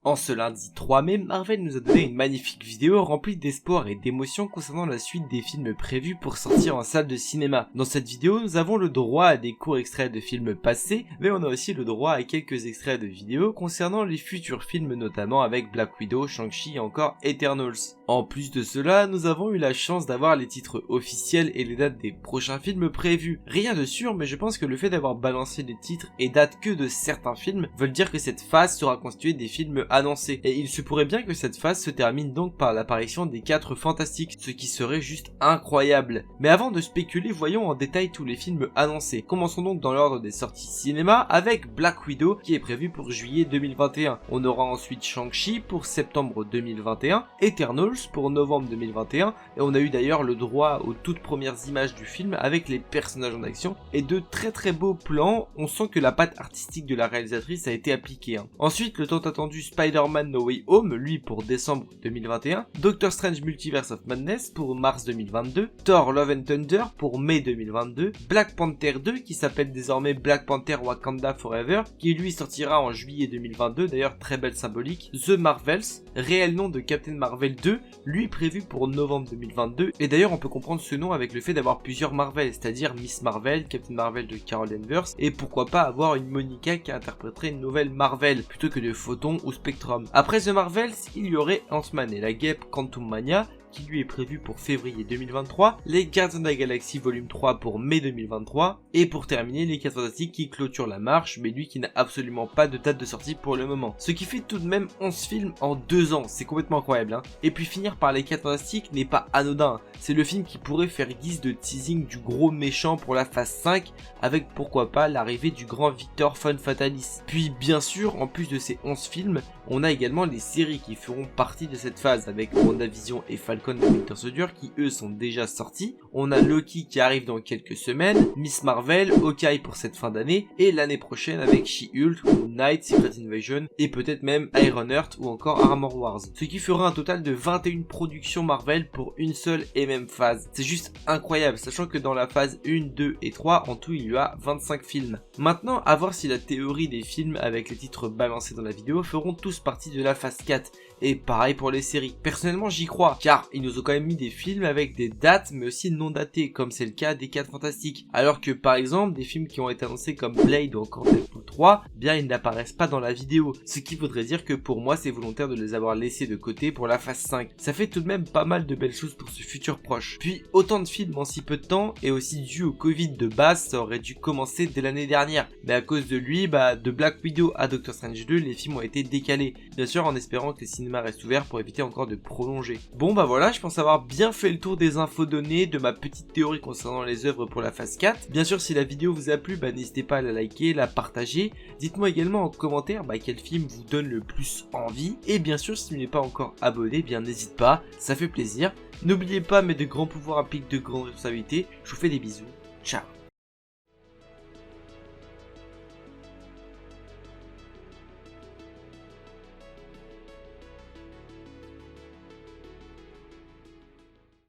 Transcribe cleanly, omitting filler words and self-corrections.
En ce lundi 3 mai, Marvel nous a donné une magnifique vidéo remplie d'espoir et d'émotion concernant la suite des films prévus pour sortir en salle de cinéma. Dans cette vidéo, nous avons le droit à des courts extraits de films passés, mais on a aussi le droit à quelques extraits de vidéos concernant les futurs films, notamment avec Black Widow, Shang-Chi et encore Eternals. En plus de cela, nous avons eu la chance d'avoir les titres officiels et les dates des prochains films prévus. Rien de sûr, mais je pense que le fait d'avoir balancé les titres et dates que de certains films veulent dire que cette phase sera constituée des films annoncés. Et il se pourrait bien que cette phase se termine donc par l'apparition des 4 Fantastiques, ce qui serait juste incroyable. Mais avant de spéculer, voyons en détail tous les films annoncés. Commençons donc dans l'ordre des sorties cinéma avec Black Widow qui est prévu pour juillet 2021. On aura ensuite Shang-Chi pour septembre 2021, Eternals pour novembre 2021, et on a eu d'ailleurs le droit aux toutes premières images du film avec les personnages en action et de très beaux plans. On sent que la patte artistique de la réalisatrice a été appliquée. Ensuite, le tant attendu Spider-Man No Way Home, lui pour décembre 2021, Doctor Strange Multiverse of Madness pour mars 2022, Thor Love and Thunder pour mai 2022, Black Panther 2 qui s'appelle désormais Black Panther Wakanda Forever, qui lui sortira en juillet 2022, d'ailleurs très belle symbolique, The Marvels, réel nom de Captain Marvel 2, lui prévu pour novembre 2022, et d'ailleurs on peut comprendre ce nom avec le fait d'avoir plusieurs Marvel, c'est-à-dire Miss Marvel, Captain Marvel de Carol Danvers, et pourquoi pas avoir une Monica qui interpréterait une nouvelle Marvel, plutôt que de Photon ou Spectrum. Après The Marvels, il y aurait Ant-Man et la Guêpe Quantum Mania, qui lui est prévu pour février 2023, les Gardiens de la Galaxie volume 3 pour mai 2023, et pour terminer les 4 Fantastiques qui clôturent la marche, mais lui qui n'a absolument pas de date de sortie pour le moment. Ce qui fait tout de même 11 films en 2 ans, c'est complètement incroyable. Et puis finir par les 4 Fantastiques n'est pas anodin, c'est le film qui pourrait faire guise de teasing du gros méchant pour la phase 5, avec pourquoi pas l'arrivée du grand Victor Von Fatalis. Puis bien sûr, en plus de ces 11 films, on a également les séries qui feront partie de cette phase, avec WandaVision et Falcon de Winter Soldier qui eux sont déjà sortis. On a Loki qui arrive dans quelques semaines, Miss Marvel, Hawkeye pour cette fin d'année, et l'année prochaine avec She-Hulk, Moon Knight, Secret Invasion, et peut-être même Ironheart ou encore Armor Wars. Ce qui fera un total de 21 productions Marvel pour une seule et même phase. C'est juste incroyable, sachant que dans la phase 1, 2 et 3, en tout il y a 25 films. Maintenant, à voir si la théorie des films avec les titres balancés dans la vidéo feront tous partie de la phase 4. Et pareil pour les séries. Personnellement j'y crois, car ils nous ont quand même mis des films avec des dates mais aussi non datées, comme c'est le cas des 4 Fantastiques. Alors que par exemple, des films qui ont été annoncés comme Blade ou encore Deadpool 3, bien ils n'apparaissent pas dans la vidéo. Ce qui voudrait dire que pour moi c'est volontaire de les avoir laissés de côté pour la phase 5. Ça fait tout de même pas mal de belles choses pour ce futur proche. Puis autant de films en si peu de temps, et aussi dû au Covid de base, ça aurait dû commencer dès l'année dernière. Mais à cause de lui, de Black Widow à Doctor Strange 2, les films ont été décalés. Bien sûr en espérant que les cinémas restent ouverts pour éviter encore de prolonger. Bon voilà, je pense avoir bien fait le tour des infos données, de ma petite théorie concernant les œuvres pour la phase 4. Bien sûr, si la vidéo vous a plu, n'hésitez pas à la liker, la partager. Dites-moi également en commentaire quel film vous donne le plus envie. Et bien sûr, si vous n'êtes pas encore abonné, n'hésite pas, ça fait plaisir. N'oubliez pas, mais de grands pouvoirs impliquent de grandes responsabilités. Je vous fais des bisous. Ciao.